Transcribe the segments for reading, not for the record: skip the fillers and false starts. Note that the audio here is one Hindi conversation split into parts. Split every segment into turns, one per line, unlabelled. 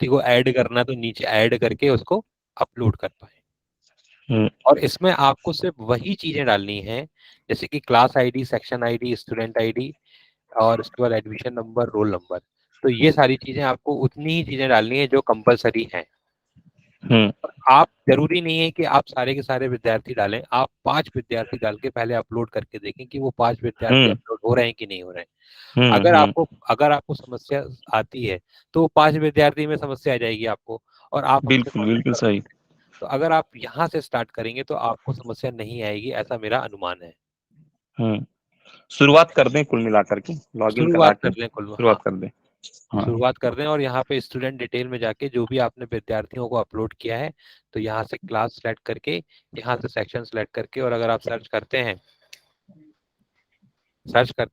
विद्यार्थी को ऐड करना है तो नीचे ऐड करके उसको अपलोड कर पाए।
हम्म
और इसमें आपको सिर्फ वही चीजें डालनी है, जैसे कि class ID, section ID, student ID, और उसके बाद एडमिशन नंबर, रोल नंबर। तो ये सारी चीजें आपको उतनी ही चीजें डालनी है जो कंपलसरी हैं।
हम्म
आप, जरूरी नहीं है कि आप सारे के सारे विद्यार्थी डालें, आप 5 विद्यार्थी डाल के पहले अपलोड करके देखें कि वो 5 विद्यार्थी
हम्म
अपलोड हो रहे हैं कि नहीं हो रहे हैं।
हम्म
अगर
हम्म
आपको अगर आपको समस्या आती है तो 5 विद्यार्थी में समस्या आ जाएगी आपको, और आप हमसे
बिल्कुल
कॉन्टेक्ट
बिल्कुल
कर रहे
सही।
हैं। तो अगर आप यहाँ से स्टार्ट करेंगे तो आपको समस्या नहीं आएगी, ऐसा मेरा अनुमान है।
हम्म शुरुआत कर दें कुल मिलाकर के, लॉगिन करा
शुरुआत कर
के
लें कुल, हाँ,
शुरुआत कर दें। हाँ।
शुरुआत कर दें। और यहाँ पे स्टूडेंट डिटेल में जाके जो भी आपने विद्यार्थियों को अपलोड किया है, तो यहाँ से क्लास सेलेक्ट करके, यहाँ से सेक्शन सेलेक्ट करके, और अगर आप सर्च करते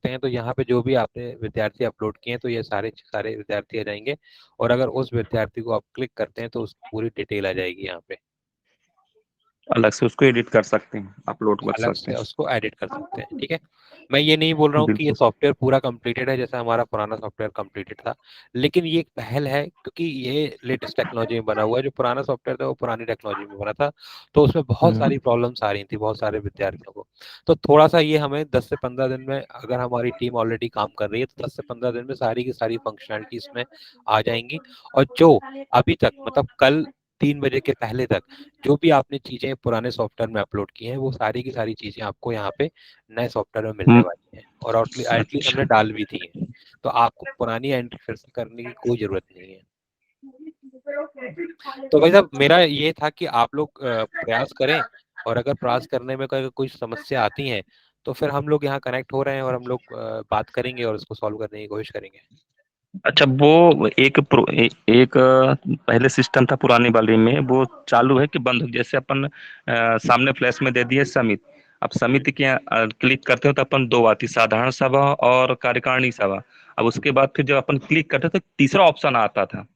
हैं तो यहाँ पे जो भी आपने विद्यार्थी अपलोड किए हैं तो ये सारे सारे विद्यार्थी आ जाएंगे। और अगर उस विद्यार्थी को आप क्लिक करते हैं तो उसकी पूरी डिटेल आ जाएगी यहाँ पे।
अलग से उसको एडिट कर सकते हैं, अपलोड कर
अलग
सकते
से
हैं।
उसको एडिट कर सकते हैं, ठीक है। मैं ये नहीं बोल रहा हूँ कि ये
बिल्कुल।
सॉफ्टवेयर पूरा कंप्लीटेड है जैसा हमारा पुराना सॉफ्टवेयर कंप्लीटेड था, लेकिन ये एक पहल है क्योंकि ये लेटेस्ट टेक्नोलॉजी में बना हुआ है। जो पुराना सॉफ्टवेयर था वो पुरानी टेक्नोलॉजी में बना था, तो उसमें बहुत
हम्म
सारी प्रॉब्लम्स आ रही थी बहुत सारे विद्यार्थियों को। तो थोड़ा सा ये हमें 10 से 15 दिन में, अगर हमारी टीम ऑलरेडी काम कर रही है तो 10 से 15 दिन में सारी की सारी फंक्शनलिटी इसमें आ जाएंगी। और जो अभी तक, मतलब कल 3 बजे के पहले तक जो भी आपने चीजें पुराने सॉफ्टवेयर में अपलोड की हैं, वो सारी की सारी चीजें आपको यहाँ पे नए सॉफ्टवेयर में मिलने
हम्म,
वाली हैं, और एटलीस्ट हमने
अच्छा।
डाल भी दी है। तो आपको पुरानी एंट्री फिर से करने की कोई जरूरत नहीं है। तो भाई साहब, मेरा ये था कि आप लोग प्रयास करें, और अगर प्रयास करने में कोई समस्या आती है तो फिर हम लोग यहाँ कनेक्ट हो रहे हैं और हम लोग बात करेंगे और उसको सॉल्व करने की कोशिश करेंगे।
अच्छा, वो एक पहले सिस्टम था पुरानी वाले में, वो चालू है कि बंद हो? जैसे अपन सामने फ्लैश में दे दिए समिति। अब समिति के क्लिक करते हो तो अपन दो आती, साधारण सभा और कार्यकारिणी सभा। अब उसके बाद फिर जब अपन क्लिक करते तो तीसरा ऑप्शन आता था,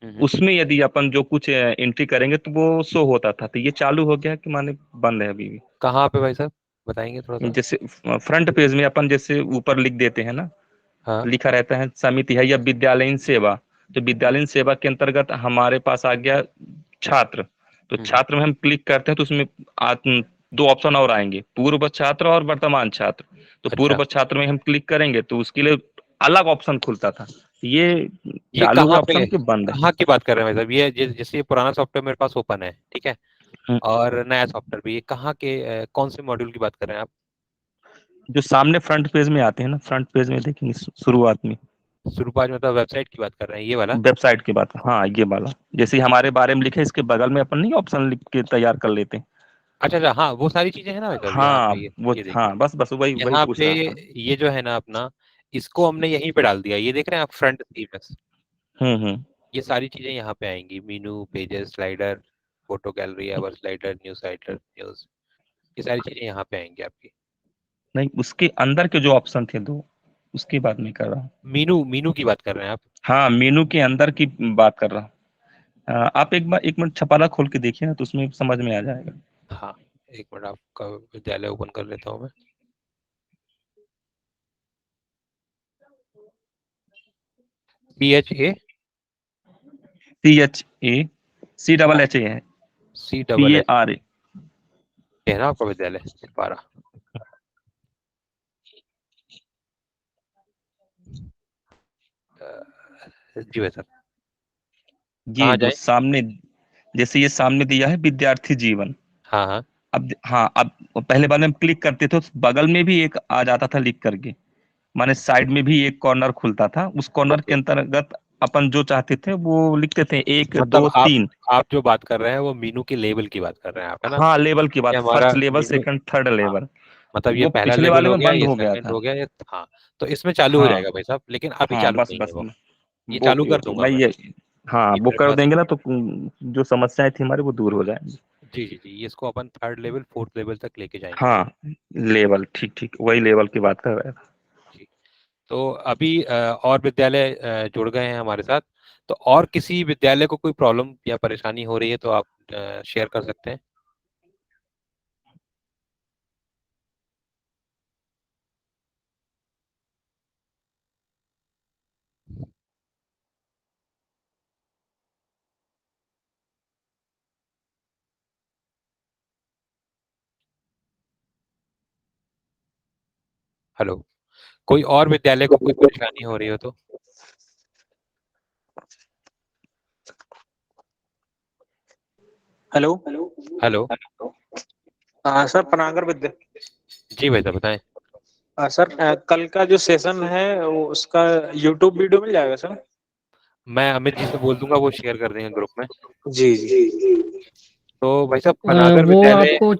हम्म।
उसमें यदि अपन जो कुछ एंट्री करेंगे तो वो शो होता था। तो ये चालू हो गया कि माने बंद है अभी भी?
कहाँ पे भाई साहब, बताएंगे थोड़ा सा।
जैसे फ्रंट पेज में अपन जैसे ऊपर लिख देते हैं ना,
हाँ।
लिखा रहता है समिति है या विद्यालयीन सेवा। तो विद्यालयीन सेवा के अंतर्गत हमारे पास आ गया छात्र। तो
हम्म।
छात्र में हम क्लिक करते हैं तो उसमें दो ऑप्शन और आएंगे, पूर्व छात्र और वर्तमान छात्र। तो
अच्छा,
पूर्व छात्र में हम क्लिक करेंगे तो उसके लिए अलग ऑप्शन खुलता था। ये
ये
चालू है
कहाँ पे,
ऑप्शन कि बंद है?
कहाँ की बात कर रहे हैं भाई साहब? ये जैसे ये पुराना सॉफ्टवेयर मेरे पास ओपन है, ठीक है,
हम्म,
और नया सॉफ्टवेयर भी, ये कहाँ के कौन से मॉड्यूल की बात कर रहे हैं आप?
जो सामने फ्रंट पेज में आते हैं ना, फ्रंट पेज में देखेंगे शुरुआत में।
शुरुआत मतलब वेबसाइट की बात कर रहे हैं, ये वाला?
वेबसाइट की बात, हाँ ये वाला। जैसे हमारे बारे में लिखे इसके बगल में अपन नहीं ऑप्शन लिख के तैयार कर लेते हैं।
अच्छा अच्छा, हाँ, वो सारी चीजें हैं ना भाई साहब यहाँ
हाँ
पे,
वो,
ये देखिए,
हाँ बस बस वही वही
यहाँ
पूछ
पे
रहा था।
ये जो है ना अपना, इसको हमने यहीं पे डाल दिया, ये देख रहे हैं आप, फ्रंट CMS।
हम्म।
ये सारी चीजें यहाँ पे आएंगी, menu, pages, slider, photo gallery, our slider, news slider, news, ये सारी चीजें यहाँ पे आएंगी आपकी।
नहीं, उसके अंदर के जो ऑप्शन थे दो, उसकी बात नहीं कर रहा हूँ।
मीनू, मीनू की बात कर रहे हैं आप?
हाँ, मेनू के अंदर की बात कर रहा हूँ। आप एक बार एक मिनट छपाला खोल के देखिए ना, तो उसमें समझ में आ जाएगा।
हाँ, एक मिनट, आपका विद्यालय ओपन कर लेता हूँ मैं। PHA,
CHA, CHH है,
CHH,
PARA।
है ना आपका विद्यालय छपारा? जी भाई साहब,
ये
कहाँ
जो
जाए?
सामने, जैसे ये सामने दिया है विद्यार्थी जीवन।
हाँ हाँ।
अब हाँ, अब पहले बार में हम क्लिक करते थे तो बगल में भी एक आ जाता था लिख करके, माने साइड में भी एक कॉर्नर खुलता था। उस कॉर्नर के
ओके,
अंतर्गत अपन जो चाहते थे वो लिखते थे, एक
मतलब
दो तीन।
आप जो बात कर रहे हैं वो मीनू के लेवल की बात कर रहे हैं आप, है ना?
हाँ, लेवल की
ये
बात,
हमारा
first level
Meenu,
second third
हाँ,
लेवल।
मतलब ये
वो
पहला
पिछले
लेवल
वाले
हो
में
गया,
बंद
ये
हो गया
सेकंड
था।
हो गया, ये, हाँ। तो इसमें चालू हो
हाँ
जाएगा भाई साहब, लेकिन अभी
हाँ,
चालू
बस
नहीं है
बस,
वो। ये चालू
ओके
कर
ओके,
दूंगा
मैं
मैं।
ये, हाँ
ये
वो
मेरे
कर
पास,
देंगे ना तो जो समस्याएं थी हमारी वो दूर हो जाएंगी।
जी जी जी, ये इसको अपन थर्ड लेवल, फोर्थ लेवल तक लेके जाएंगे
हाँ,
भाई।
लेवल, ठीक ठीक, वही लेवल की बात कर रहे थे।
जी। तो अभी और विद्यालय जुड़ गए हैं हमारे साथ। तो और किसी विद्यालय को कोई प्रॉब्लम या परेशानी हो रही है तो आप शेयर कर सकते हैं। हेलो, कोई और विद्यालय को कोई परेशानी हो रही हो तो?
हेलो।
हेलो।
हाँ सर, पनागर विद्या।
जी भाई साहब बताएं।
सर, कल का जो सेशन है उसका यूट्यूब वीडियो मिल जाएगा सर?
मैं अमित जी से बोल दूंगा, वो शेयर कर देंगे ग्रुप में।
जी जी।
तो भाई साहब पनागर
वो
विद्यालय।
आपको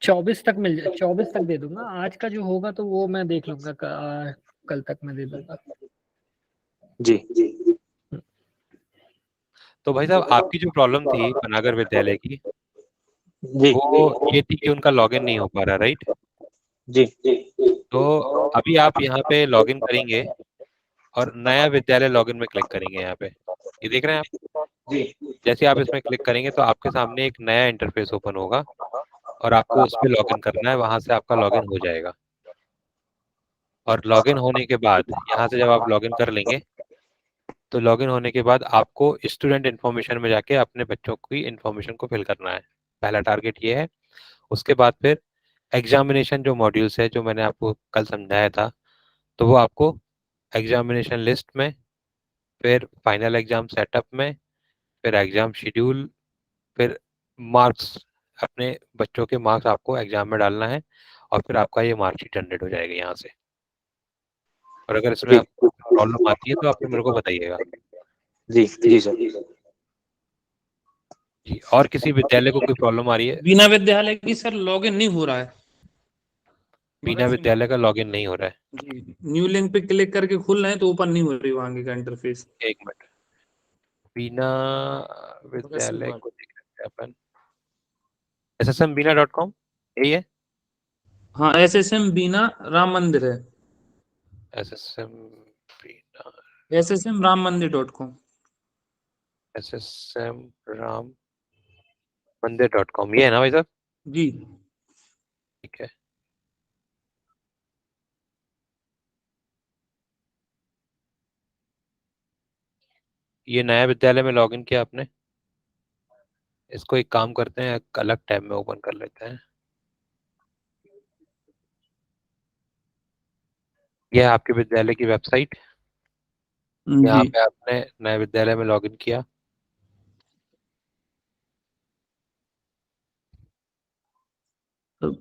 24 तक 24 तक दे दूंगा। आज का जो होगा तो वो मैं देख लूंगा, कल तक मैं दे दूंगा।
जी
तो भाई साहब आपकी जो प्रॉब्लम थी पनागर विद्यालय की,
जी
वो ये थी कि उनका लॉगिन नहीं हो पा रहा, राइट?
जी
तो अभी आप यहाँ पे लॉगिन करेंगे और नया विद्यालय लॉगिन में क्लिक करेंगे। यहाँ पे ये देख रहे हैं आप?
जी
जैसे आप इसमें क्लिक करेंगे तो आपके सामने एक नया इंटरफेस ओपन होगा और आपको उस पर लॉगिन करना है, वहां से आपका लॉगिन हो जाएगा। और लॉगिन होने के बाद यहाँ से जब आप लॉगिन कर लेंगे तो लॉगिन होने के बाद आपको स्टूडेंट इन्फॉर्मेशन में जाके अपने बच्चों की इन्फॉर्मेशन को फिल करना है। पहला टारगेट ये है। उसके बाद फिर एग्जामिनेशन जो मॉड्यूल्स है जो मैंने आपको कल समझाया था, तो वो आपको एग्जामिनेशन लिस्ट में, फिर फाइनल एग्जाम सेटअप में, फिर एग्जाम शेड्यूल, फिर मार्क्स, अपने बच्चों के मार्क्स आपको एग्जाम में डालना है और फिर आपका ये मार्कशीट जनरेट हो जाएगी यहाँ से। और अगर इसमें
जी
आपको प्रॉब्लम आती है तो आप फिर मेरे को बताइएगा।
जी जी सर।
जी, और किसी विद्यालय को कोई प्रॉब्लम आ रही है?
बिना विद्यालय की सर लॉगिन नहीं हो रहा है।
बिना विद्यालय का लॉगिन नहीं हो रहा है?
जी, न्यू लिंक पे क्लिक करके खुल रहे हैं तो ओपन नहीं हो रही वहां का इंटरफेस।
एक मिनट। बिना
बस एक
विद्यालय
बार।
को देख सकते हैं अपन। ssmbina.com यही है?
हाँ, एसएसएम बीना राम मंदिर है।
ssm बीना,
एसएसएम राम मंदिर .com।
ssm राम मंदिर.com, ये है ना भाई साहब?
जी
ठीक है। ये नया विद्यालय में लॉगिन किया आपने? इसको एक काम करते हैं, एक अलग टैब में ओपन कर लेते हैं। यह है आपके विद्यालय की वेबसाइट। यहाँ
जी।
पे आपने नए विद्यालय में लॉगिन किया।
तो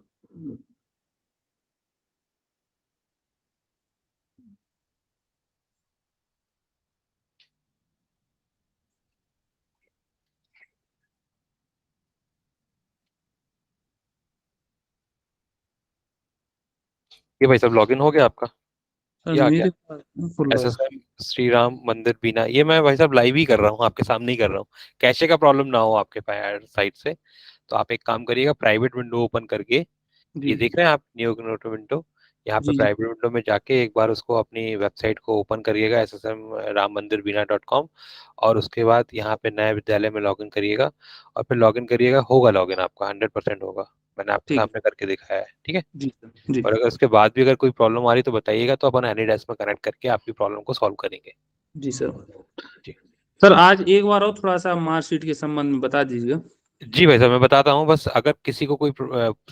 ये भाई साहब लॉगिन हो गया आपका?
सर
ये आ गया।
मेरे पास खुल रहा है।
एसएसएम श्री राम मंदिर बीना, ये मैं भाई साहब लाइव ही कर रहा हूँ, आपके सामने ही कर रहा हूँ। कैशे का प्रॉब्लम ना हो आपके साइड से, तो आप एक काम करिएगा, प्राइवेट विंडो ओपन करके,
जी
ये देख रहे हैं आप न्यू नोटो विंडो, यहाँ पे
जी जी
प्राइवेट विंडो में जाके एक बार उसको अपनी वेबसाइट को ओपन करिएगा, ssm-rammandira.com। और उसके बाद यहाँ पे नए विद्यालय में लॉगिन करिएगा और फिर लॉगिन करिएगा, होगा लॉगिन आपका 100% होगा। मैंने आपके
ठीक।
सामने करके दिखाया है, ठीक है?
जी सर जी।
और अगर उसके बाद भी अगर कोई प्रॉब्लम आ रही तो बताइएगा, तो अपन एनी डेस्क में कनेक्ट करके आपकी प्रॉब्लम को सॉल्व करेंगे।
जी सर।
जी।
सर आज एक बार और थोड़ा सा मार्कशीट के संबंध में बता दीजिएगा।
जी भाई साहब मैं बताता हूँ, बस अगर किसी को कोई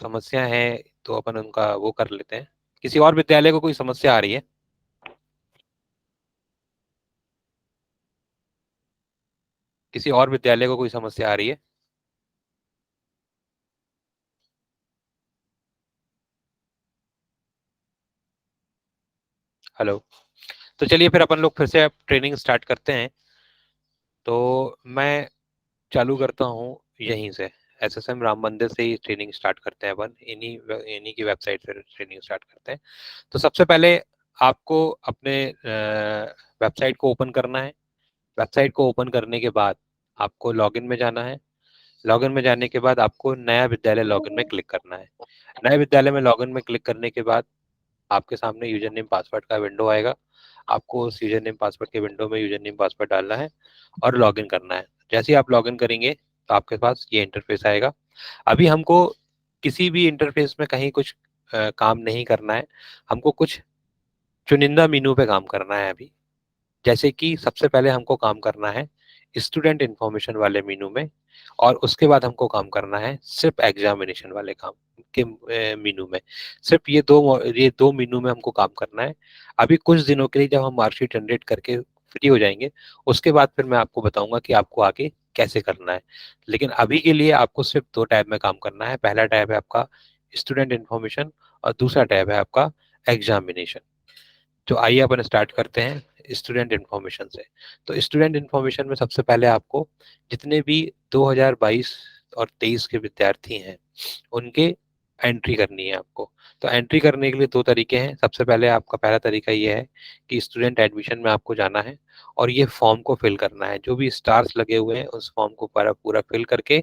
समस्या है तो अपन उनका वो कर लेते हैं। किसी और विद्यालय को कोई समस्या आ रही है? किसी और विद्यालय को कोई समस्या आ रही है? हेलो। तो चलिए फिर अपन लोग फिर से अब ट्रेनिंग स्टार्ट करते हैं। तो मैं चालू करता हूँ यहीं से, एसएसएम राम मंदिर से ही ट्रेनिंग स्टार्ट करते हैं अपन, इन्हीं इन्हीं की वेबसाइट से ट्रेनिंग स्टार्ट करते हैं। तो सबसे पहले आपको अपने वेबसाइट को ओपन करना है। वेबसाइट को ओपन करने के बाद आपको लॉगिन में जाना है। लॉगिन में जाने के बाद आपको नया विद्यालय लॉगिन में क्लिक करना है। नए विद्यालय में लॉगिन में क्लिक करने के बाद आपके सामने यूजर नेम पासवर्ड का विंडो आएगा। आपको उस यूजर नेम पासवर्ड के विंडो में यूजर नेम पासवर्ड डालना है और लॉगिन करना है। जैसे ही आप लॉगिन करेंगे तो आपके पास ये इंटरफेस आएगा। अभी हमको किसी भी इंटरफेस में कहीं कुछ काम नहीं करना है। हमको कुछ चुनिंदा मीनू पे काम करना है अभी। जैसे कि सबसे पहले हमको काम करना है स्टूडेंट इंफॉर्मेशन वाले मीनू में, और उसके बाद हमको काम करना है सिर्फ एग्जामिनेशन वाले काम के मीनू में। सिर्फ ये दो मीनू में हमको काम करना है। अभी कुछ दिनों के लिए जब हम मार्कशीट जनरेट करके फ्री हो जाएंगे, उसके बाद फिर मैं आपको बताऊंगा कि आपको आगे कैसे करना है। लेकिन अभी के लिए आपको सिर्फ दो टैब में काम करना है। पहला टैब है आपका स्टूडेंट इंफॉर्मेशन और दूसरा टैब है आपका एग्जामिनेशन। तो आइए अपन स्टार्ट करते हैं स्टूडेंट इंफॉर्मेशन से। तो स्टूडेंट इंफॉर्मेशन में सबसे पहले आपको जितने भी 2022 और 23 के विद्यार्थी हैं उनके एंट्री करनी है आपको। तो एंट्री करने के लिए दो तरीके हैं। सबसे पहले आपका पहला तरीका ये है कि स्टूडेंट एडमिशन में आपको जाना है और ये फॉर्म को फिल करना है। जो भी स्टार्स लगे हुए हैं उस फॉर्म को पूरा पूरा फिल करके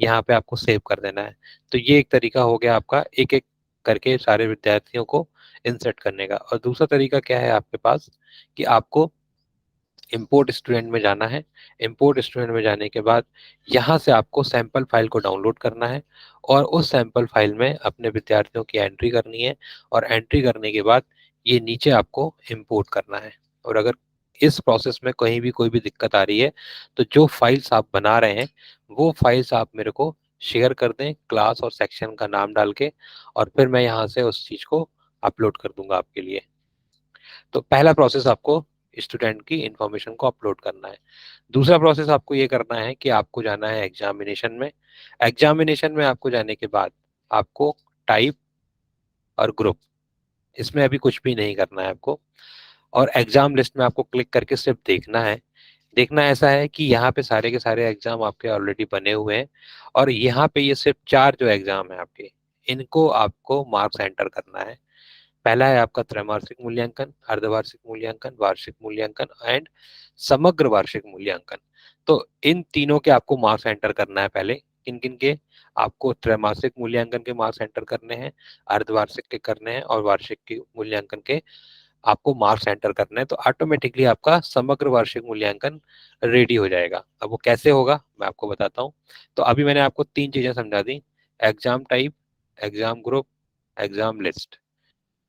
यहाँ पे आपको सेव कर देना है। तो ये एक तरीका हो गया आपका एक एक करके सारे विद्यार्थियों को इंसर्ट करने का। और दूसरा तरीका क्या है आपके पास कि आपको इंपोर्ट स्टूडेंट में जाना है। इंपोर्ट स्टूडेंट में जाने के बाद यहाँ से आपको सैंपल फाइल को डाउनलोड करना है और उस सैंपल फाइल में अपने विद्यार्थियों की एंट्री करनी है। और एंट्री करने के बाद ये नीचे आपको इंपोर्ट करना है। और अगर इस प्रोसेस में कहीं भी कोई भी दिक्कत आ रही है तो जो फाइल्स आप बना रहे हैं वो फाइल्स आप मेरे को शेयर कर दें क्लास और सेक्शन का नाम डाल के, और फिर मैं यहाँ से उस चीज़ को अपलोड कर दूंगा आपके लिए। तो पहला प्रोसेस आपको स्टूडेंट की इंफॉर्मेशन को अपलोड करना है। दूसरा प्रोसेस आपको ये करना है कि आपको जाना है एग्जामिनेशन में। एग्जामिनेशन में आपको जाने के बाद आपको टाइप और ग्रुप, इसमें अभी कुछ भी नहीं करना है आपको। और एग्जाम लिस्ट में आपको क्लिक करके सिर्फ देखना है। देखना ऐसा है कि यहाँ पे सारे के सारे एग्जाम आपके ऑलरेडी बने हुए हैं और यहाँ पे ये सिर्फ 4 जो एग्जाम है आपके, इनको आपको मार्क्स एंटर करना है। पहला है आपका त्रैमासिक मूल्यांकन, अर्धवार्षिक मूल्यांकन, वार्षिक मूल्यांकन एंड समग्र वार्षिक मूल्यांकन। तो इन तीनों के आपको मार्क्स एंटर करना है पहले। किन किन के? आपको त्रैमासिक मूल्यांकन के मार्क्स एंटर करने हैं, अर्धवार्षिक के करने हैं और वार्षिक के मूल्यांकन के आपको मार्क्स एंटर करने हैं। तो ऑटोमेटिकली आपका समग्र वार्षिक मूल्यांकन रेडी हो जाएगा। अब वो कैसे होगा मैं आपको बताता हूँ। तो अभी मैंने आपको 3 चीजें समझा दी, exam type, exam group, exam list.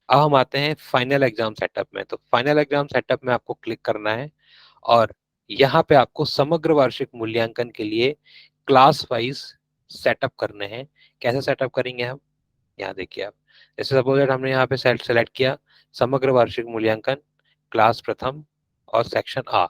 अब हम आते हैं फाइनल एग्जाम सेटअप में। तो फाइनल एग्जाम सेटअप में आपको क्लिक करना है और यहाँ पे आपको समग्र वार्षिक मूल्यांकन के लिए क्लास वाइज सेटअप करने हैं। कैसे सेटअप करेंगे हम? यहाँ देखिए आप, जैसे सपोज दैट हमने यहाँ पे सेलेक्ट किया समग्र वार्षिक मूल्यांकन, क्लास प्रथम और सेक्शन आ।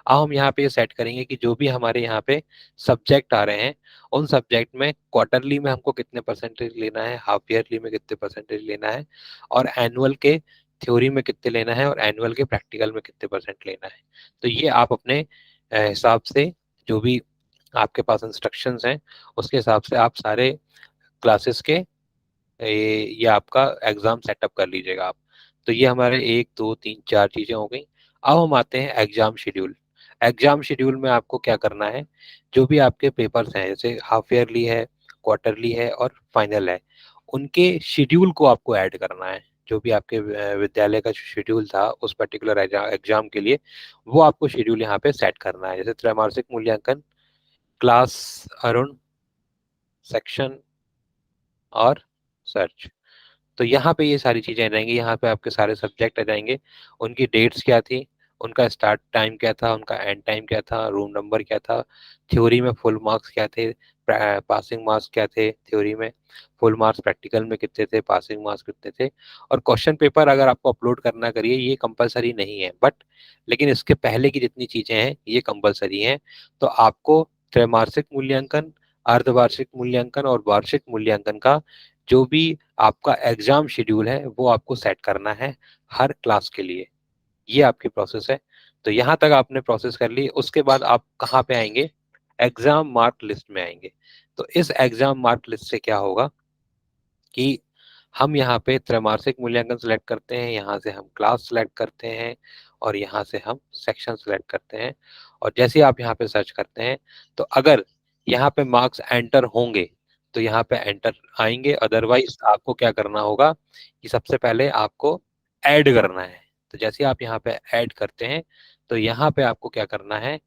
अब हम यहाँ पे ये सेट करेंगे कि जो भी हमारे यहाँ पे सब्जेक्ट आ रहे हैं उन सब्जेक्ट में क्वार्टरली में हमको कितने परसेंटेज लेना है, हाफ ईयरली में कितने परसेंटेज लेना है, और एनुअल के थ्योरी में कितने लेना है और एनुअल के प्रैक्टिकल में कितने परसेंट लेना है। तो ये आप अपने हिसाब से जो भी आपके पास इंस्ट्रक्शंस हैं उसके हिसाब से आप सारे क्लासेस के ये आपका एग्जाम सेटअप कर लीजिएगा आप। तो ये हमारे 1 2 3 4 चीजें हो गई। अब हम आते हैं एग्जाम शेड्यूल। एग्जाम शेड्यूल में आपको क्या करना है, जो भी आपके पेपर्स हैं जैसे हाफ ईयरली है, क्वार्टरली है और फाइनल है, उनके शेड्यूल को आपको ऐड करना है। जो भी आपके विद्यालय का शेड्यूल था उस पर्टिकुलर एग्जाम के लिए वो आपको शेड्यूल यहाँ पे सेट करना है। जैसे त्रैमासिक मूल्यांकन, क्लास अरुण, सेक्शन और सर्च। तो यहाँ पे ये सारी चीजें आ जाएंगी। यहाँ पे आपके सारे सब्जेक्ट आ जाएंगे, उनकी डेट्स क्या थी, उनका स्टार्ट टाइम क्या था, उनका एंड टाइम क्या था, रूम नंबर क्या था, थ्योरी में फुल मार्क्स क्या थे, पासिंग मार्क्स क्या थे थ्योरी में, फुल मार्क्स प्रैक्टिकल में कितने थे, पासिंग मार्क्स कितने थे। और क्वेश्चन पेपर अगर आपको अपलोड करना करिए, ये कंपलसरी नहीं है बट लेकिन इसके पहले की जितनी चीजें हैं ये कंपलसरी हैं। तो आपको त्रैमासिक मूल्यांकन, अर्धवार्षिक मूल्यांकन और वार्षिक मूल्यांकन का जो भी आपका एग्जाम शेड्यूल है वो आपको सेट करना है हर क्लास के लिए। ये आपकी प्रोसेस है। तो यहाँ तक आपने प्रोसेस कर ली। उसके बाद आप कहाँ पे आएंगे? एग्जाम मार्क लिस्ट में आएंगे। तो इस एग्जाम मार्क लिस्ट से क्या होगा कि हम यहाँ पे त्रैमासिक मूल्यांकन सेलेक्ट करते हैं, यहाँ से हम क्लास सेलेक्ट करते हैं और यहाँ से हम सेक्शन सेलेक्ट करते हैं। और जैसे आप यहाँ पे सर्च करते हैं तो अगर यहाँ पे मार्क्स एंटर होंगे तो यहाँ पे एंटर आएंगे, अदरवाइज आपको क्या करना होगा कि सबसे पहले आपको ऐड करना है। तो जैसे आप यहाँ पे ऐड करते हैं तो यहाँ पे आपको क्या करना है,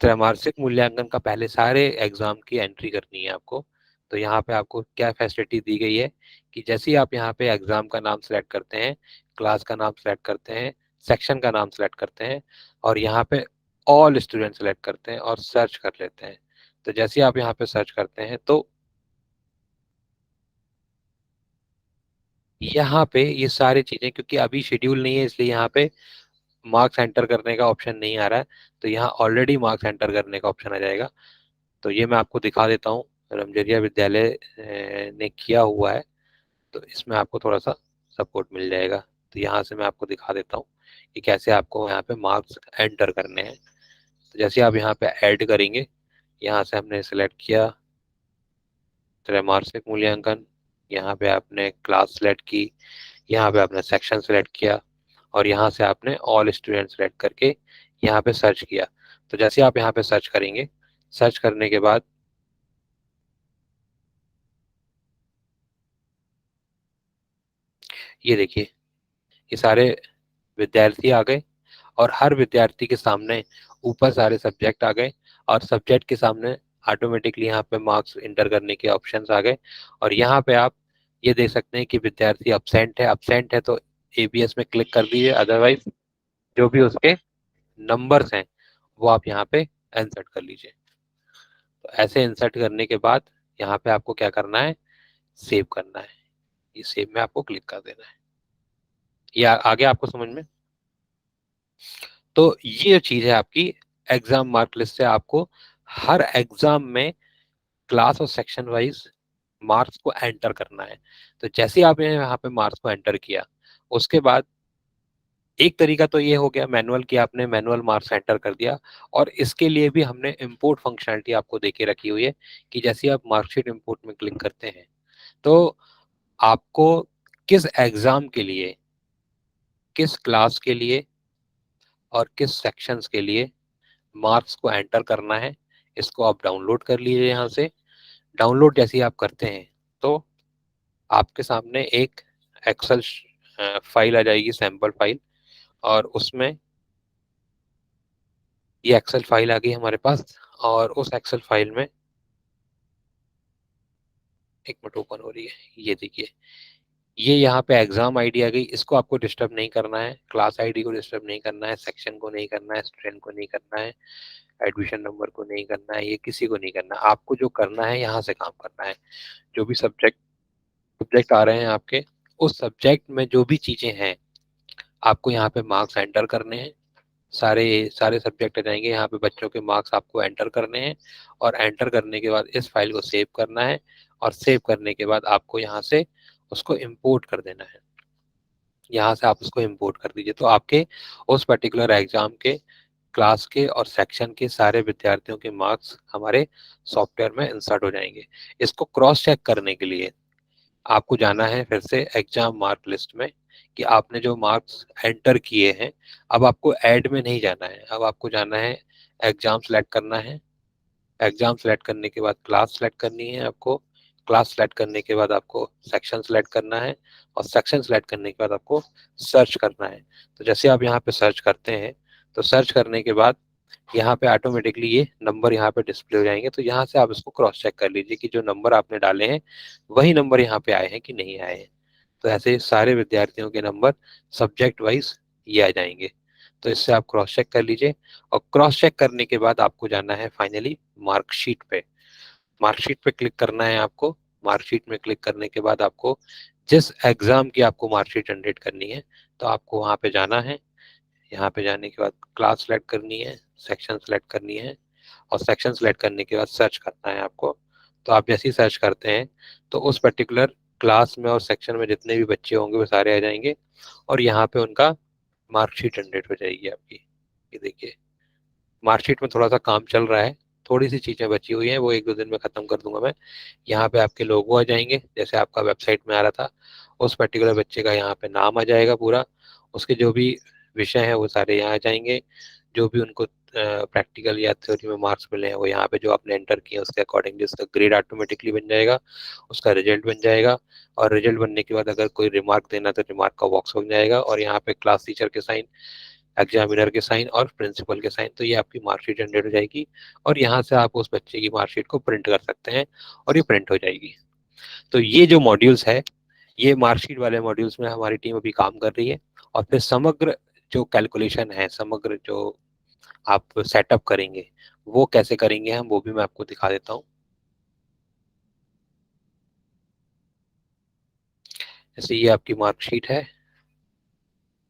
त्रैमासिक मूल्यांकन का पहले सारे एग्जाम की एंट्री करनी है आपको। तो यहाँ पे आपको क्या फैसिलिटी दी गई है कि जैसे ही आप यहाँ पे एग्जाम का नाम सेलेक्ट करते हैं, क्लास का नाम सेलेक्ट करते हैं, सेक्शन का नाम सेलेक्ट करते हैं और यहाँ पे ऑल स्टूडेंट सेलेक्ट करते हैं और सर्च कर लेते हैं। तो जैसे आप यहाँ पे सर्च करते हैं तो यहाँ पे ये सारी चीजें, क्योंकि अभी शेड्यूल नहीं है इसलिए यहाँ पे मार्क्स एंटर करने का ऑप्शन नहीं आ रहा है, तो यहाँ ऑलरेडी मार्क्स एंटर करने का ऑप्शन आ जाएगा। तो ये मैं आपको दिखा देता हूँ, रमजरिया विद्यालय ने किया हुआ है, तो इसमें आपको थोड़ा सा सपोर्ट मिल जाएगा। तो यहाँ से मैं आपको दिखा देता हूँ कि कैसे आपको यहाँ पे मार्क्स एंटर करने हैं। तो जैसे आप यहाँ पे ऐड करेंगे, यहाँ से हमने सिलेक्ट किया त्रैमासिक मूल्यांकन, यहाँ पे आपने क्लास सेलेक्ट की, यहाँ पे आपने सेक्शन सेलेक्ट किया और यहाँ से आपने ऑल स्टूडेंट सेलेक्ट करके यहाँ पे सर्च किया। तो जैसे आप यहाँ पे सर्च करेंगे, सर्च करने के बाद ये देखिए ये सारे विद्यार्थी आ गए और हर विद्यार्थी के सामने ऊपर सारे सब्जेक्ट आ गए और सब्जेक्ट के सामने ऑटोमेटिकली यहाँ पे मार्क्स इंटर करने के ऑप्शंस आ गए। और यहाँ पे आप ये देख सकते हैं कि विद्यार्थी अब्सेंट है तो एबीएस में क्लिक कर दीजिए, अदरवाइज जो भी उसके नंबर्स हैं वो आप यहाँ पे इंसर्ट कर लीजिए। तो ऐसे इंसर्ट करने के बाद यहाँ पे आपको क्या करना है, सेव करना है। ये सेव में आपको क्लिक कर देना है। ये आगे आपको समझ में। तो ये जो चीज है आपकी एग्जाम मार्क लिस्ट से, आपको हर एग्जाम में क्लास और सेक्शन वाइज मार्क्स को एंटर करना है। तो जैसे ही आपने यहाँ पे मार्क्स को एंटर किया, उसके बाद एक तरीका तो ये हो गया मैनुअल की, आपने मैनुअल मार्क्स एंटर कर दिया। और इसके लिए भी हमने इंपोर्ट फंक्शनलिटी आपको देके रखी हुई है कि जैसे आप मार्कशीट इंपोर्ट में क्लिक करते हैं तो आपको किस एग्जाम के लिए, किस क्लास के लिए और किस सेक्शंस के लिए मार्क्स को एंटर करना है, इसको आप डाउनलोड कर लीजिए। यहाँ से डाउनलोड जैसे ही आप करते हैं तो आपके सामने एक एक्सेल फाइल आ जाएगी, सैंपल फाइल, और उसमें ये एक्सेल फाइल आ गई हमारे पास। और उस एक्सेल फाइल में एक मिनट ओपन हो रही है, ये देखिए ये यहाँ पे एग्जाम आईडी आ गई। इसको आपको डिस्टर्ब नहीं करना है, क्लास आईडी को डिस्टर्ब नहीं करना है, सेक्शन को नहीं करना है, स्टूडेंट को नहीं करना है, एडमिशन नंबर को नहीं करना है, ये किसी को नहीं करना। आपको जो करना है यहाँ से काम करना है। जो भी सब्जेक्ट आ रहे हैं आपके, उस सब्जेक्ट में जो भी चीजें हैं आपको यहाँ पे मार्क्स एंटर करने हैं। सारे सारे सब्जेक्ट आ जाएंगे यहाँ पे, बच्चों के मार्क्स आपको एंटर करने हैं। और एंटर करने के बाद इस फाइल को सेव करना है और सेव करने के बाद आपको यहाँ से उसको इंपोर्ट कर देना है। यहाँ से आप उसको इंपोर्ट कर दीजिए तो आपके उस पर्टिकुलर एग्जाम के क्लास के और सेक्शन के सारे विद्यार्थियों के मार्क्स हमारे सॉफ्टवेयर में इंसर्ट हो जाएंगे। इसको क्रॉस चेक करने के लिए आपको जाना है फिर से एग्जाम मार्क लिस्ट में कि आपने जो मार्क्स एंटर किए हैं, अब आपको ऐड में नहीं जाना है, अब आपको जाना है एग्जाम सेलेक्ट करना है। एग्जाम सेलेक्ट करने के बाद क्लास सेलेक्ट करनी है आपको, क्लास सेलेक्ट करने के बाद आपको सेक्शन सेलेक्ट करना है और सेक्शन सेलेक्ट करने के बाद आपको सर्च करना है। तो जैसे आप यहाँ पे सर्च करते हैं तो सर्च करने के बाद यहाँ पे ऑटोमेटिकली ये नंबर यहाँ पे डिस्प्ले हो जाएंगे। तो यहाँ से आप इसको क्रॉस चेक कर लीजिए कि जो नंबर आपने डाले हैं वही नंबर यहाँ पे आए हैं कि नहीं आए हैं। तो ऐसे सारे विद्यार्थियों के नंबर सब्जेक्ट वाइज ये आ जाएंगे। तो इससे आप क्रॉस चेक कर लीजिए और क्रॉस चेक करने के बाद आपको जाना है फाइनली मार्कशीट पे। मार्कशीट पे क्लिक करना है आपको। मार्कशीट में क्लिक करने के बाद आपको जिस एग्जाम की आपको मार्कशीट जनरेट करनी है तो आपको वहाँ पे जाना है। यहाँ पे जाने के बाद क्लास सेलेक्ट करनी है, सेक्शन सेलेक्ट करनी है और सेक्शन सेलेक्ट करने के बाद सर्च करना है आपको। तो आप जैसे ही सर्च करते हैं तो उस पर्टिकुलर क्लास में और सेक्शन में जितने भी बच्चे होंगे वो सारे आ जाएंगे और यहाँ पे उनका मार्कशीट जनरेट हो जाएगी आपकी। ये देखिए मार्कशीट में थोड़ा सा काम चल रहा है, थोड़ी सी चीजें बची हुई हैं, वो एक दो दिन में खत्म कर दूंगा मैं। यहाँ पे आपके लोगो आ जाएंगे जैसे आपका वेबसाइट में आ रहा था, उस पर्टिकुलर बच्चे का यहाँ पे नाम आ जाएगा पूरा, उसके जो भी विषय है वो सारे यहाँ आ जाएंगे। जो भी उनको प्रैक्टिकल या थ्योरी में मार्क्स मिले हैं वो यहाँ पे जो आपने एंटर किए उसके अकॉर्डिंगली उसका ग्रेड ऑटोमेटिकली बन जाएगा, उसका रिजल्ट बन जाएगा। और रिजल्ट बनने के बाद अगर कोई रिमार्क देना तो रिमार्क का बॉक्स बन जाएगा और यहाँ पे क्लास टीचर के साइन, एग्जामिनर के साइन और प्रिंसिपल के साइन। तो ये आपकी मार्कशीट जनरेट हो जाएगी और यहाँ से आप उस बच्चे की मार्कशीट को प्रिंट कर सकते हैं और ये प्रिंट हो जाएगी। तो ये जो मॉड्यूल्स है, ये मार्कशीट वाले मॉड्यूल्स में हमारी टीम अभी काम कर रही है। और फिर समग्र जो कैलकुलेशन है, समग्र जो आप सेटअप करेंगे, वो कैसे करेंगे हम, वो भी मैं आपको दिखा देता हूँ। जैसे ये आपकी मार्कशीट है,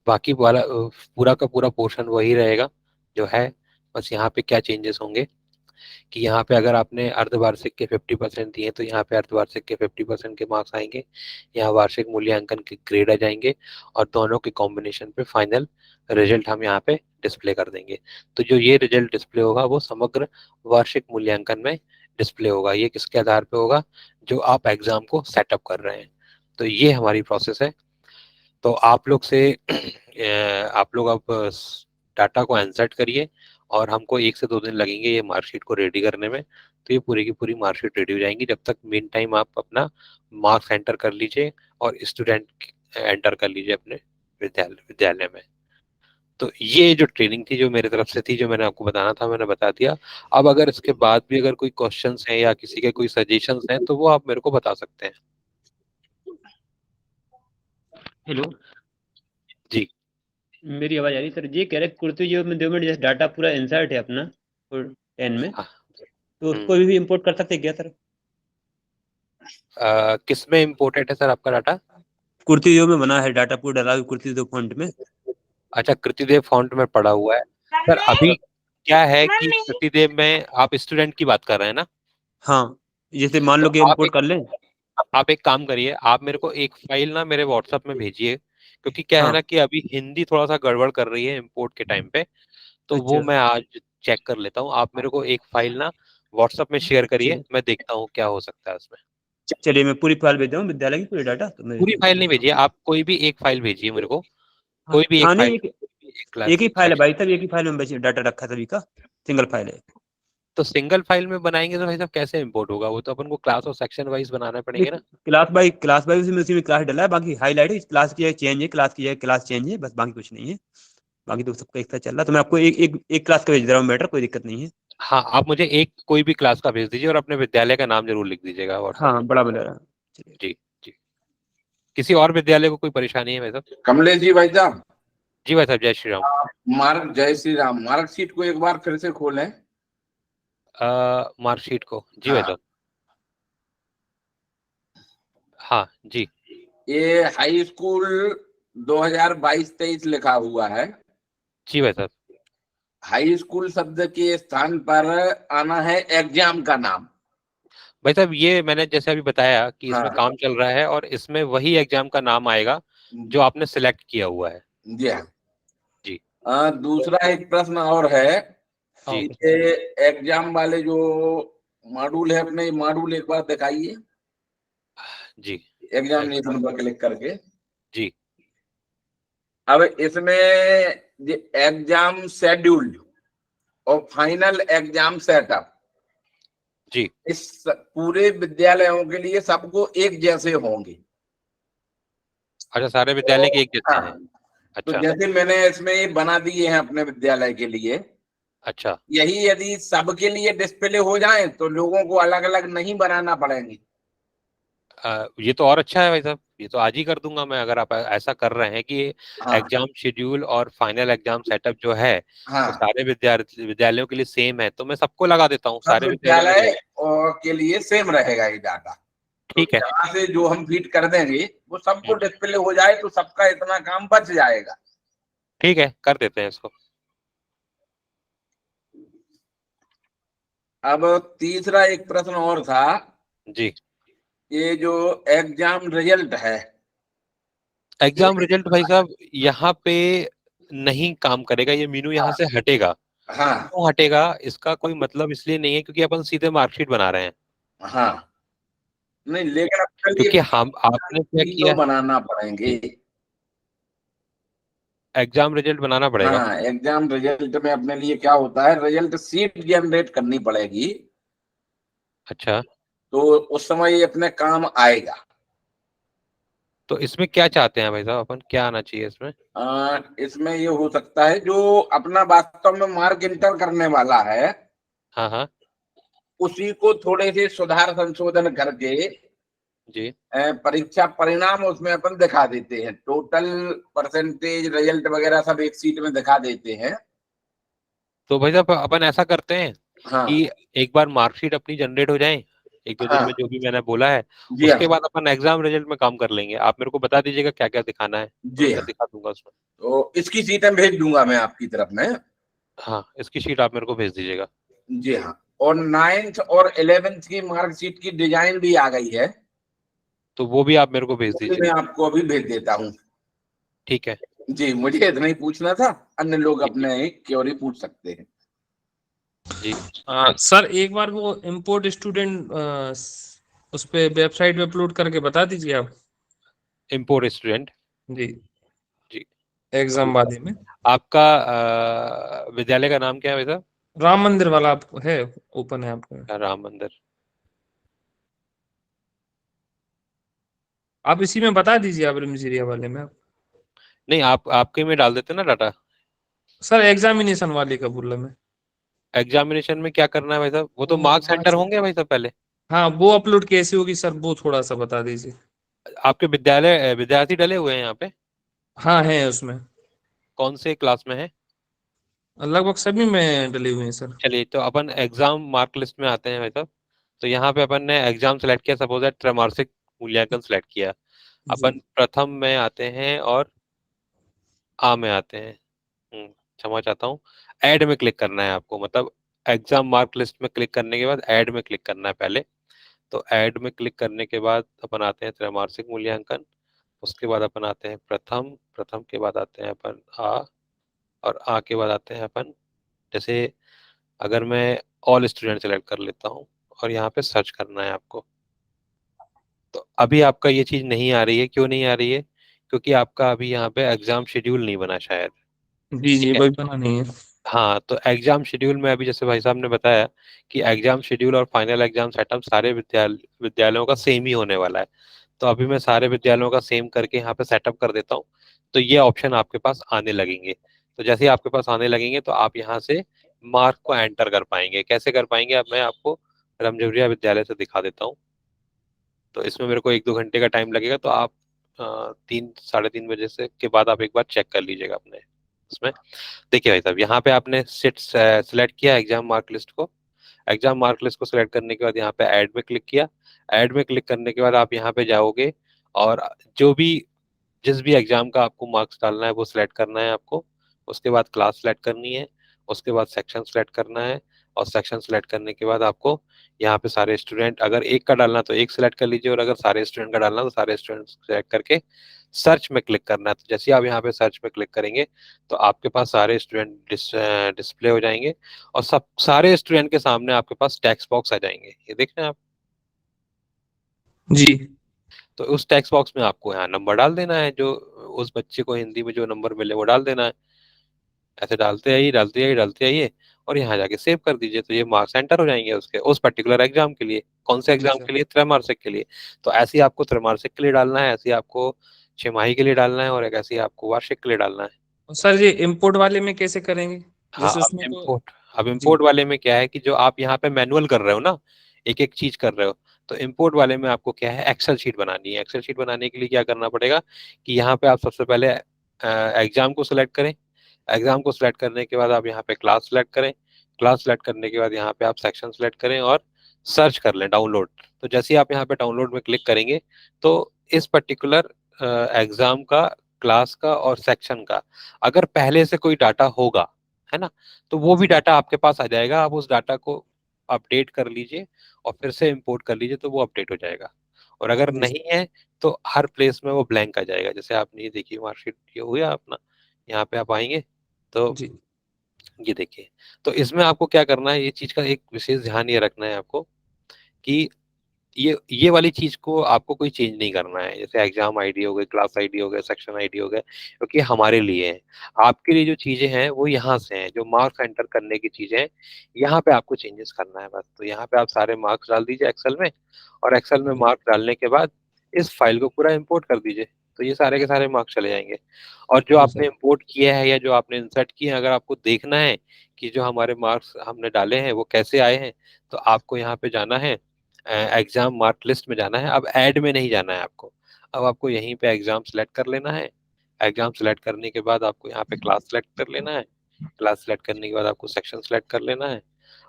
बाकी वाला पूरा का पूरा पोर्शन वही रहेगा जो है, बस यहाँ पे क्या चेंजेस होंगे कि यहाँ पे अगर आपने अर्धवार्षिक के 50% दिए तो यहाँ पे अर्धवार्षिक के 50% के मार्क्स आएंगे, यहाँ वार्षिक मूल्यांकन के ग्रेड आ जाएंगे, और दोनों के कॉम्बिनेशन पे फाइनल रिजल्ट हम यहाँ पे डिस्प्ले कर देंगे। तो जो ये रिजल्ट डिस्प्ले होगा वो समग्र वार्षिक मूल्यांकन में डिस्प्ले होगा। ये किसके आधार पे होगा, जो आप एग्जाम को सेटअप कर रहे हैं। तो ये हमारी प्रोसेस है। तो आप लोग से आप लोग अब डाटा को इंसर्ट करिए, और हमको 1 से 2 दिन लगेंगे ये मार्कशीट को रेडी करने में। तो ये पूरी की पूरी मार्कशीट रेडी हो जाएंगी। जब तक मेन टाइम आप अपना मार्क्स एंटर कर लीजिए और स्टूडेंट एंटर कर लीजिए अपने विद्यालय में। तो ये जो ट्रेनिंग थी जो मेरे तरफ से थी, जो मैंने आपको बताना था, मैंने बता दिया। अब अगर इसके बाद भी अगर कोई क्वेश्चंस हैं या किसी के कोई सजेशंस हैं तो वो आप मेरे को बता सकते हैं।
हेलो
जी,
मेरी आवाज आ रही सर? ये कह रहे कुर्ती जो में 2 मिनट जैसे डाटा पूरा इंसर्ट है अपना 10 में,
हाँ।
तो उसको भी इंपोर्ट कर सकते हैं क्या सर?
किस में इम्पोर्टेड है सर आपका डाटा?
कुर्ती जो में बना है डाटा पूरा डाला हुआ कुर्ती जो फॉन्ट में।
अच्छा, कृतिदेव फॉन्ट में पड़ा हुआ है सर। अभी क्या है कि कृतिदेव में आप स्टूडेंट की बात कर रहे हैं ना?
हाँ, जैसे मान
तो
लो कि इंपोर्ट कर लें।
आप एक काम करिए, आप मेरे को एक फाइल ना मेरे व्हाट्सएप में भेजिए, क्योंकि क्या है
हाँ,
ना कि अभी हिंदी थोड़ा सा गड़बड़ कर रही है इंपोर्ट के टाइम पे। तो वो
अच्छा
मैं आज चेक कर लेता हूँ। आप मेरे को एक फाइल ना व्हाट्सएप में शेयर करिए,
चलिए,
मैं देखता हूँ क्या हो सकता है उसमें।
चलिए मैं पूरी फाइल भेज दूँ विद्यालय की पूरी डाटा तो
पूरी फाइल नहीं
मैं।
भेजिए, आप कोई भी एक फाइल भेजिए मेरे को,
हाँ
कोई भी एक
हाँ, नहीं
फाइल,
एक
एक क्लास
एक ही फाइल है
सेक्शन।
भाई साहब, एक ही फाइल में डाटा रखा सभी का, सिंगल फाइल है।
तो सिंगल फाइल में बनाएंगे तो भाई साहब कैसे इंपोर्ट होगा? वो तो अपन को क्लास और सेक्शन वाइज बनाने पड़ेंगे ना।
क्लास बाई उसी में क्लास डाला है, बाकी हाईलाइट है क्लास की है, चेंज है क्लास की है, क्लास चेंज है, बस बाकी कुछ नहीं है। बाकी तो सबका एक साथ चल रहा है। तो मैं आपको एक क्लास का भेज रहा हूँ मैटर, कोई दिक्कत नहीं है।
हाँ, आप मुझे एक कोई भी क्लास का भेज दीजिए और अपने विद्यालय का नाम जरूर लिख दीजिएगा व्हाट्सएप
हाँ,
पे।
बड़ा बड़ा चलिए।
जी जी। किसी और विद्यालय को कोई परेशानी है भाई साहब?
कमलेश जी भाई साहब,
जी भाई साहब, जय श्री राम।
मार्क जय श्री राम, मार्कशीट को एक बार फिर से खोलें।
मार्कशीट को जी भाई
हाँ,
साहब। हाँ जी।
ये हाई स्कूल 2022-23 लिखा हुआ है।
जी भाई साहब।
हाई स्कूल शब्द के स्थान पर आना है एग्जाम का नाम।
भाई साहब ये मैंने जैसे अभी बताया कि इसमें
हाँ
काम चल रहा है और इसमें वही एग्जाम का नाम आएगा जो आपने सिलेक्ट किया हुआ है।
जी हाँ।
जी
दूसरा एक प्रश्न और है
जी
कि ये एग्जाम वाले जो मॉड्यूल है अपने, मॉड्यूल एक बार दिखाइए
जी
एग्जामिनेशन पर क्लिक करके।
जी।
अब इसमें एग्जाम शेड्यूल और फाइनल एग्जाम सेटअप,
जी।
इस पूरे विद्यालयों के लिए सबको एक जैसे होंगे।
अच्छा, सारे विद्यालय के एक जैसे
हाँ,
हैं?
तो
अच्छा
जैसे मैंने इसमें ये बना दिए हैं अपने विद्यालय के लिए,
अच्छा।
यही यदि सबके लिए डिस्प्ले हो जाए तो लोगों को अलग अलग नहीं बनाना पड़ेंगे।
ये तो और अच्छा है भाई साहब, ये तो आज ही कर दूंगा मैं। अगर आप ऐसा कर रहे हैं कि
हाँ
एग्जाम शेड्यूल और फाइनल एग्जाम सेटअप जो है
हाँ,
वो सारे विद्यालयों के लिए सेम है, तो मैं सबको लगा देता हूँ,
सब
सारे विद्यालयों में
विद्यालय
लगा।
और के लिए सेम रहेगा ये डाटा। तो
ठीक है।
यहाँ से जो हम फीड कर देंगे वो सबको
हम्म,
डिस्प्ले हो जाए तो सबका इतना काम बच जाएगा।
ठीक है, कर देते हैं इसको।
अब तीसरा एक प्रश्न और था,
जी।
ये जो एग्जाम रिजल्ट है,
एग्जाम रिजल्ट भाई साहब यहाँ पे नहीं काम करेगा, ये मीनू यहाँ से हटेगा।
हाँ
क्यों हटेगा इसका कोई मतलब इसलिए नहीं है क्योंकि अपन सीधे मार्कशीट बना रहे हैं।
हाँ, नहीं लेकिन अपने लिए
क्योंकि हम आपने क्या
भी तो
किया,
बनाना पड़ेंगे।
एग्जाम रिजल्ट बनाना पड़ेगा।
हाँ, एग्जाम रिजल्ट में अपने लिए क्या होता है, रिजल्ट शीट जनरेट करनी पड़ेगी,
अच्छा,
तो उस समय ये अपने काम आएगा।
तो इसमें क्या चाहते हैं भाई साहब अपन, क्या आना चाहिए इसमें?
इसमें ये हो सकता है जो अपना वास्तव में मार्क इंटर करने वाला है
हाँ हाँ
उसी को थोड़े से सुधार संशोधन करके
जी।
परीक्षा परिणाम उसमें अपन दिखा देते हैं, टोटल परसेंटेज रिजल्ट वगैरह सब एक सीट में दिखा देते हैं।
तो भाई साहब अपन ऐसा करते हैं
हाँ
कि एक बार मार्कशीट अपनी जनरेट हो जाए 1-2 दिन
हाँ
में, जो भी मैंने बोला है,
जी हाँ
उसके बाद अपन एग्जाम रिजल्ट में काम कर लेंगे। आप मेरे को बता दीजिएगा क्या क्या दिखाना है,
जी
मैं
हाँ।
दिखा दूंगा उसमें।
तो इसकी सीटें भेज दूंगा मैं आपकी तरफ में।
हाँ, इसकी शीट आप मेरे को भेज दीजिएगा।
जी हाँ। और 9th और 11th की मार्कशीट की डिजाइन भी आ गई है,
तो वो भी आप मेरे को भेज
वो भी
दीजिए।
मैं आपको अभी भेज देता हूँ।
ठीक है।
जी, मुझे इतना ही पूछना था, अन्य लोग
जी
अपने क्योरी पूछ सकते हैं।
जी।
सर एक बार वो इम्पोर्ट स्टूडेंट उस पे वेबसाइट पे अपलोड करके बता दीजिए आप।
Import student.
जी,
जी।
एग्जाम वाले में।
आपका विद्यालय का नाम क्या है भाई साहब?
राम मंदिर वाला आपको है, ओपन है आपका?
राम मंदिर।
आप इसी में बता दीजिए, आप रिमजिरिया वाले में।
नहीं, आप आपके में डाल देते ना डाटा।
सर एग्जामिनेशन वाले का बोल रहा मैं।
एग्जामिनेशन में क्या करना है भाई साहब? वो तो
वो
मार्क्स एंटर
मार्क्स,
होंगे भाई साहब पहले।
हाँ वो अपलोड कैसे होगी सर, वो थोड़ा सा बता दीजिए।
आपके विद्यालय विद्यार्थी डले हुए हैं यहाँ पे?
हाँ है उसमें,
कौन से क्लास में है?
लगभग सभी में डले हुए हैं सर।
चलिए, तो अपन एग्जाम मार्क लिस्ट में आते हैं भाई साहब। तो यहाँ पे अपन ने एग्जाम सेलेक्ट किया, सपोज दैट त्रैमासिक मूल्यांकन सेलेक्ट किया।
जी
अपन प्रथम में आते हैं और आ में आते हैं। क्षमा चाहता हूँ। ऐड में क्लिक करना है आपको, मतलब एग्जाम मार्क लिस्ट में क्लिक करने के बाद ऐड में क्लिक करना है पहले। तो ऐड में क्लिक करने के बाद अपन आते हैं त्रैमासिक मूल्यांकन। उसके बाद अपन आते हैं प्रथम, प्रथम के बाद आते हैं अपन आ, और आ के बाद आते हैं अपन, जैसे अगर मैं ऑल स्टूडेंट सेलेक्ट कर लेता हूँ और यहाँ पे सर्च करना है आपको। तो अभी आपका ये चीज नहीं आ रही है, क्यों नहीं आ रही है? क्योंकि आपका अभी यहाँ पे एग्जाम शेड्यूल नहीं बना शायद।
जी
ठीक
जी,
है।
वही बना नहीं है।
हाँ, तो एग्जाम शेड्यूल में अभी जैसे भाई साहब ने बताया कि एग्जाम शेड्यूल और फाइनल एग्जाम सेटअप सारे विद्यालयों का सेम ही होने वाला है। तो अभी मैं सारे विद्यालयों का सेम करके यहाँ पे सेटअप कर देता हूँ। तो ये ऑप्शन आपके पास आने लगेंगे। तो जैसे ही आपके पास आने लगेंगे तो आप यहाँ से मार्क को एंटर कर पाएंगे। कैसे कर पाएंगे, अब मैं आपको रमजरिया विद्यालय से दिखा देता हूँ। तो इसमें मेरे को 1-2 घंटे का टाइम लगेगा, तो आप 3-3:30 बजे से के बाद आप एक बार चेक कर लीजिएगा अपने उसमें। देखिए भाई साहब, यहाँ पे आपने सीट सेलेक्ट किया एग्जाम मार्क लिस्ट को। एग्जाम मार्क लिस्ट को सिलेक्ट करने के बाद यहाँ पे ऐड में क्लिक किया। ऐड में क्लिक करने के बाद आप यहाँ पे जाओगे और जो भी जिस भी एग्जाम का आपको मार्क्स डालना है वो सिलेक्ट करना है आपको। उसके बाद क्लास सेलेक्ट करनी है। उसके बाद सेक्शन सेलेक्ट करना है। और सेक्शन सेलेक्ट करने के बाद आपको यहाँ पे सारे स्टूडेंट, अगर एक का डालना तो एक सिलेक्ट कर लीजिए, और अगर सारे स्टूडेंट का डालना तो सारे स्टूडेंट सेलेक्ट करके सर्च में क्लिक करना है। तो जैसे ही आप यहाँ पे सर्च में क्लिक करेंगे तो आपके पास सारे स्टूडेंट डिस्प्ले हो जाएंगे, और सब सारे स्टूडेंट के सामने आपके पास टेक्स्ट बॉक्स आ जाएंगे, ये देख रहे हैं आप।
जी
तो उस टेक्स्ट बॉक्स में आपको यहाँ नंबर डाल देना है, जो उस बच्चे को हिंदी में जो नंबर मिले वो डाल देना है। ऐसे डालते आइए, डालते आइए, डालते आइए, और यहाँ जाके सेव कर दीजिए। तो ये मार्क्स एंटर हो जाएंगे उसके उस पर्टिकुलर एग्जाम के लिए। कौन से
जी
एग्जाम
सर।
के लिए? त्रैमासिक के लिए। तो ऐसे ही आपको त्रैमासिक के लिए डालना है, ऐसे ही आपको छमाही के लिए डालना है, और एक ऐसे ही आपको वार्षिक के लिए डालना है।
और सर ये इम्पोर्ट वाले में कैसे करेंगे?
हाँ,
जैसे उसमें तो।
अब
जी
इम्पोर्ट वाले में क्या है कि जो आप यहाँ पे मैनुअल कर रहे हो ना, एक एक चीज कर रहे हो, तो इम्पोर्ट वाले में आपको क्या है, एक्सेल शीट बनानी है। एक्सेल शीट बनाने के लिए क्या करना पड़ेगा कि यहाँ पे आप सबसे पहले एग्जाम को सिलेक्ट करें। एग्जाम को सिलेक्ट करने के बाद आप यहाँ पे क्लास सिलेक्ट करें। क्लास सिलेक्ट करने के बाद यहाँ पे आप सेक्शन सिलेक्ट करें और सर्च कर लें डाउनलोड। तो जैसे ही आप यहाँ पे डाउनलोड में क्लिक करेंगे तो इस पर्टिकुलर एग्जाम का, क्लास का और सेक्शन का अगर पहले से कोई डाटा होगा, है ना, तो वो भी
जी
डाटा आपके पास आ जाएगा। आप उस डाटा को अपडेट कर लीजिए और फिर से इंपोर्ट कर लीजिए, तो वो अपडेट हो जाएगा। और अगर
जी
नहीं है तो हर प्लेस में वो ब्लैंक आ जाएगा। जैसे आपने ये देखिए मार्कशीट, ये हो गया अपना, यहाँ पे आप आएंगे तो
जी
ये देखिए। तो इसमें आपको क्या करना है, ये चीज का एक विशेष ध्यान ये रखना है आपको कि ये वाली चीज को आपको कोई चेंज नहीं करना है। जैसे एग्जाम आईडी हो गए, क्लास आईडी हो गए, सेक्शन आईडी हो गए, क्योंकि हमारे लिए है। आपके लिए जो चीजें हैं वो यहाँ से हैं, जो मार्क्स एंटर करने की चीजें हैं, यहाँ पे आपको चेंजेस करना है बस। तो यहाँ पे आप सारे मार्क्स डाल दीजिए एक्सेल में, और एक्सेल में
जी
मार्क्स डालने के बाद इस फाइल को पूरा इंपोर्ट कर दीजिए। तो ये सारे के सारे मार्क्स चले जाएंगे। और जो
जी
आपने
सर।
इंपोर्ट किया है या जो आपने इंसर्ट किए हैं, अगर आपको देखना है कि जो हमारे मार्क्स हमने डाले हैं वो कैसे आए हैं, तो आपको यहाँ पे जाना है, एग्जाम मार्क लिस्ट में जाना है। अब ऐड में नहीं जाना है आपको। अब आपको यहीं पे एग्जाम सेलेक्ट कर लेना है। एग्जाम सेलेक्ट करने के बाद आपको यहाँ पे क्लास सेलेक्ट कर लेना है। क्लास सेलेक्ट करने के बाद आपको सेक्शन सेलेक्ट कर लेना है,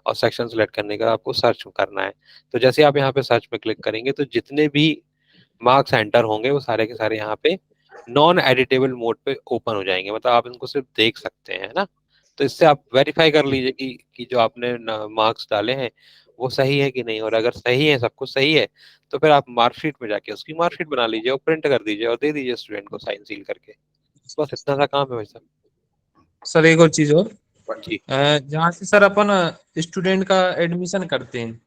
और सेक्शन सेलेक्ट करने के बाद आपको सर्च करना है। तो जैसे आप यहाँ पे सर्च पे क्लिक करेंगे तो जितने भी मार्क्स एंटर होंगे वो सारे के सारे यहाँ पे नॉन एडिटेबल मोड पे ओपन हो जाएंगे, मतलब आप इनको सिर्फ देख सकते हैं ना। तो इससे आप वेरीफाई कर लीजिए कि जो आपने मार्क्स डाले हैं वो सही है कि नहीं, और अगर सही है, सब कुछ सही है, तो फिर आप मार्कशीट में जाके उसकी मार्कशीट बना लीजिए और प्रिंट कर दीजिए और दे दीजिए स्टूडेंट को साइन सील करके। बस इतना सा काम है भाई साहब।
सर एक और चीज और,
जी।
जहाँ से सर अपन स्टूडेंट का एडमिशन करते हैं,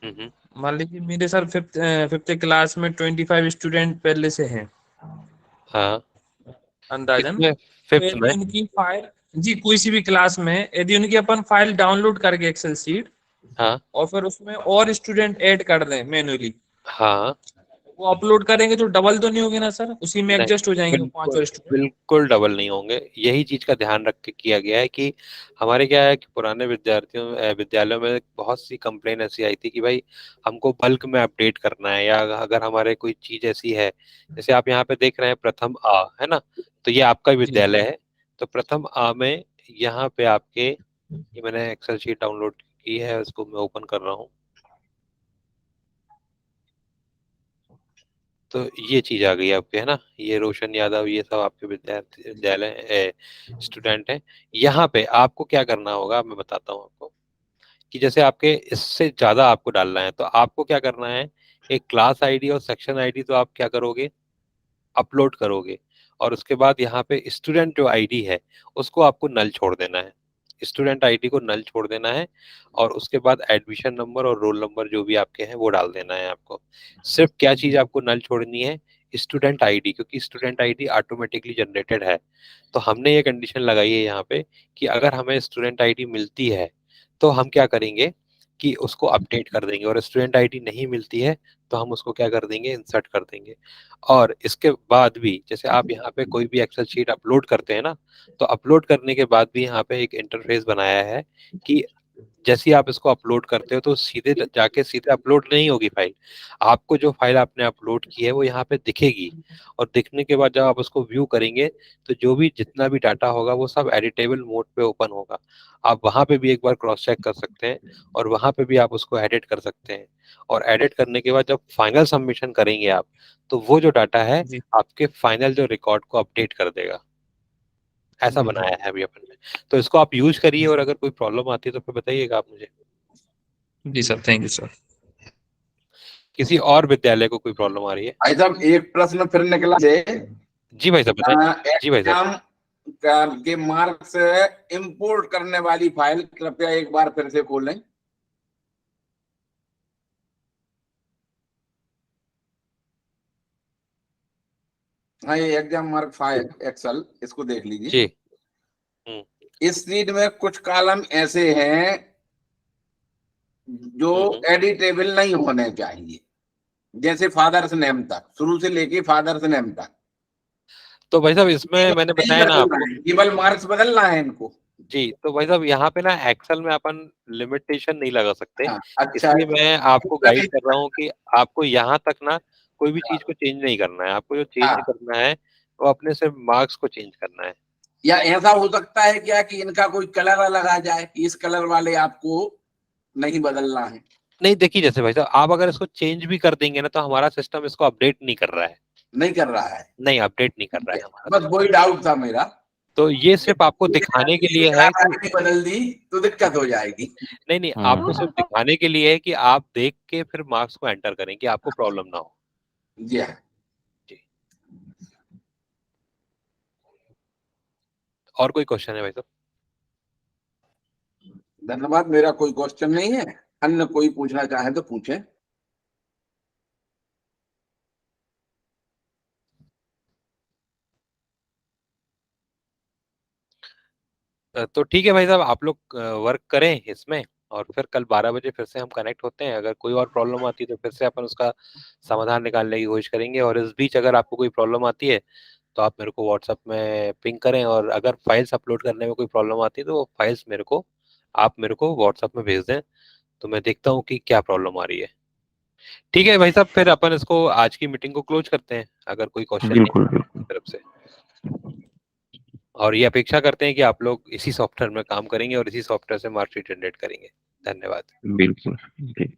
हम्म।
मान लीजिए मेरे सर फिफ्थ क्लास में 25 स्टूडेंट पहले से हैं
हाँ,
अंदाजन।
किसमें?
तो
फिफ्थ
यदि
में?
उनकी फाइल, जी कोई सी भी क्लास में, यदि उनकी अपन फाइल डाउनलोड करके एक्सेल सीट,
हाँ
और फिर उसमें और स्टूडेंट ऐड कर दें मैन्युअली,
हाँ।
वो अपलोड करेंगे तो डबल तो नहीं होगे ना सर, उसी में
नहीं,
एडजस्ट हो जाएंगे वो पांच
बिल्कुल
और स्टूडेंट।
बिल्कुल डबल नहीं होंगे। यही चीज का ध्यान रख के किया गया है कि हमारे क्या है कि पुराने विद्यालयों में बहुत सी कंप्लेन ऐसी आई थी कि भाई हमको बल्क में अपडेट करना है, या अगर हमारे कोई चीज ऐसी है, जैसे आप यहाँ पे देख रहे हैं प्रथम आ है ना, तो ये आपका
जी
विद्यालय है। तो प्रथम आ में यहाँ पे आपके, ये मैंने एक्सेल शीट डाउनलोड की है, उसको मैं ओपन कर रहा हूँ। तो ये चीज आ गई आपके, है ना, ये रोशन यादव, ये सब आपके विद्यालय स्टूडेंट हैं। यहाँ पे आपको क्या करना होगा मैं बताता हूँ आपको, कि जैसे आपके इससे ज्यादा आपको डालना है तो आपको क्या करना है, एक क्लास आईडी और सेक्शन आईडी तो आप क्या करोगे, अपलोड करोगे, और उसके बाद यहाँ पे स्टूडेंट जो आईडी है उसको आपको नल छोड़ देना है, स्टूडेंट आईडी को नल छोड़ देना है, और उसके बाद एडमिशन नंबर और रोल नंबर जो भी आपके हैं वो डाल देना है आपको। सिर्फ क्या चीज आपको नल छोड़नी है, स्टूडेंट आईडी, क्योंकि स्टूडेंट आईडी ऑटोमेटिकली जनरेटेड है। तो हमने ये कंडीशन लगाई है यहाँ पे कि अगर हमें स्टूडेंट आईडी मिलती है तो हम क्या करेंगे कि उसको अपडेट कर देंगे, और स्टूडेंट आईडी नहीं मिलती है तो हम उसको क्या कर देंगे, इंसर्ट कर देंगे। और इसके बाद भी जैसे आप यहाँ पे कोई भी एक्सेल शीट अपलोड करते हैं ना, तो अपलोड करने के बाद भी यहाँ पे एक इंटरफेस बनाया है कि जैसे ही आप इसको अपलोड करते हो तो सीधे जाके सीधे अपलोड नहीं होगी फाइल, आपको जो फाइल आपने अपलोड की है वो यहाँ पे दिखेगी, और दिखने के बाद जब आप उसको व्यू करेंगे तो जो भी जितना भी डाटा होगा वो सब एडिटेबल मोड पे ओपन होगा। आप वहां पे भी एक बार क्रॉस चेक कर सकते हैं, और वहां पे भी आप उसको एडिट कर सकते हैं, और एडिट करने के बाद जब फाइनल सबमिशन करेंगे आप, तो वो जो डाटा है
जी
आपके फाइनल जो रिकॉर्ड को अपडेट कर देगा। ऐसा
जी
बनाया है अभी अपन ने। तो इसको आप यूज करिए, और अगर कोई प्रॉब्लम आती है तो फिर बताइएगा आप मुझे।
जी सर, थैंक यू सर।
किसी और विद्यालय को कोई प्रॉब्लम आ रही है?
भाई साहब एक प्रश्न फिर निकला से
जी भाई साहब बताइए। जी भाई साहब।
एग्जाम के मार्क्स इंपोर्ट करने वाली फाइल कृपया एक बार फिर से खोलें। हाँ, ये एग्जाम मार्क फाइल एक्सेल, इसको देख लीजिए।
जी। हम्म।
इस शीट में कुछ कॉलम ऐसे हैं जो एडिटेबल नहीं होने चाहिए, जैसे फादर्स नेम तक, शुरू से लेके फादर्स नेम तक।
तो भाई साहब इसमें मैंने
नहीं
बताया ना
बदलना
आपको।
है, केवल मार्क्स बदलना है इनको।
जी, तो भाई साहब यहाँ पे ना एक्सेल में अपन लिमिटेशन नहीं लगा सकते,
हाँ, अच्छा।
इसलिए मैं आपको गाइड कर रहा हूँ कि आपको यहाँ तक ना कोई भी चीज को चेंज नहीं करना है, आपको जो चेंज
हाँ,
करना है वो अपने सिर्फ मार्क्स को चेंज करना है।
या ऐसा हो सकता है क्या कि इनका कोई कलर अलग आ जाए, कि इस कलर वाले आपको नहीं बदलना है?
नहीं देखिए, जैसे भाई साहब आप अगर इसको चेंज भी कर देंगे ना तो हमारा सिस्टम इसको अपडेट नहीं कर रहा है।
नहीं कर रहा है?
नहीं, अपडेट नहीं कर रहा है हमारा।
बस वही डाउट था मेरा।
तो ये सिर्फ आपको दिखाने के लिए है कि
आगे बदल दी तो दिक्कत हो जाएगी।
नहीं नहीं, आपको सिर्फ दिखाने के लिए है कि आप देख के फिर मार्क्स को एंटर करें कि आपको प्रॉब्लम ना हो।
जी हाँ।
जी। और कोई क्वेश्चन है भाई साहब?
धन्यवाद, मेरा कोई क्वेश्चन नहीं है। अन्य कोई पूछना चाहे तो पूछें।
तो ठीक है भाई साहब, आप लोग वर्क करें इसमें, और फिर कल 12 बजे फिर से हम कनेक्ट होते हैं। अगर कोई और प्रॉब्लम आती है तो फिर से अपन उसका समाधान निकालने की कोशिश करेंगे, और इस बीच अगर आपको कोई प्रॉब्लम आती है तो आप मेरे को व्हाट्सएप में पिंग करें, और अगर फाइल्स अपलोड करने में कोई प्रॉब्लम आती है तो वो फाइल्स आप मेरे को व्हाट्सएप में भेज दें, तो मैं देखता हूँ कि क्या प्रॉब्लम आ रही है। ठीक है भाई साहब, फिर अपन इसको आज की मीटिंग को क्लोज करते हैं, अगर कोई क्वेश्चन नहीं
बिल्कुल बिल्कुल।
तरफ से। और ये अपेक्षा करते हैं कि आप लोग इसी सॉफ्टवेयर में काम करेंगे और इसी सॉफ्टवेयर से मार्कशीट जनरेट करेंगे। धन्यवाद।
बिल्कुल। ठीक।